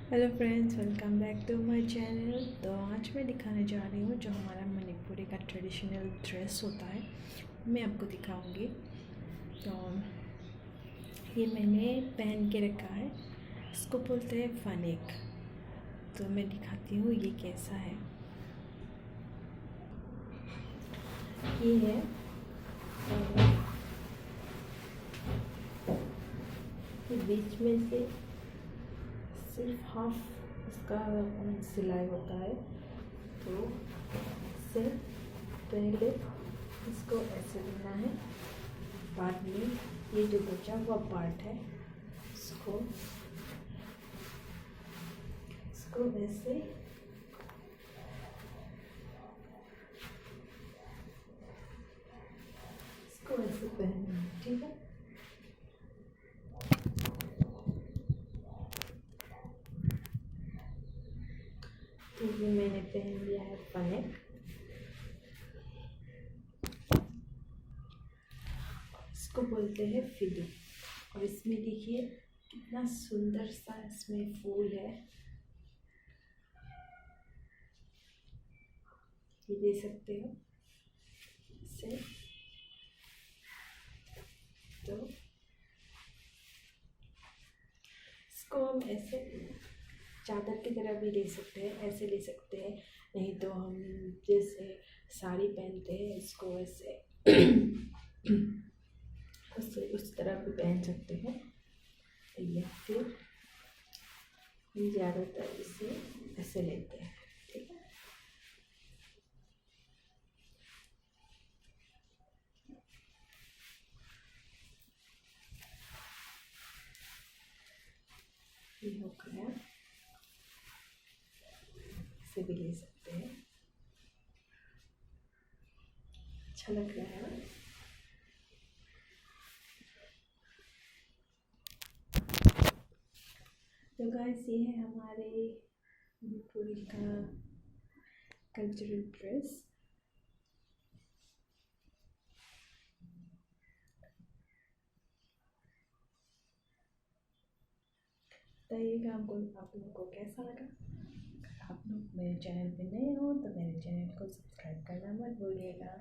Hello friends, welcome back to my channel. तो आज मैं दिखाने जा रही हूँ जो हमारा मणिपुरी का ट्रेडिशनल ड्रेस होता है, मैं आपको दिखाऊंगी। तो ये मैंने पहन के रखा है, इसको बोलते हैं फनेक। तो मैं दिखाती हूँ ये कैसा है। ये है ये बीच में से सिर्फ हाफ इसका सिलाई होता है। तो इससे पहले इसको ऐसे देना है, बाद में ये जो बचा हुआ पार्ट है इसको इसको ऐसे पहनना है, ठीक है। तो ये मैंने पहन लिया है फनेक। इसको बोलते हैं फिदू। और इसमें देखिए कितना सुंदर सा इसमें फूल है, ये दे सकते हो इसे। तो इसको हम ऐसे चादर की तरह भी ले सकते हैं, ऐसे ले सकते हैं, नहीं तो हम जैसे साड़ी पहनते हैं इसको ऐसे उस तरह भी पहन सकते हैं, या फिर ज़्यादातर इसे ऐसे लेते हैं, ठीक है। ये हो गया, इसे भी ले सकते हैं, अच्छा लग रहा है। तो गाइस, ये है हमारे मणिपुरी का कल्चरल ड्रेस। बताइएगा आपको आप लोगों को कैसा लगा। अगर आप लोग मेरे चैनल पे नए हो तो मेरे चैनल को सब्सक्राइब करना मत भूलिएगा।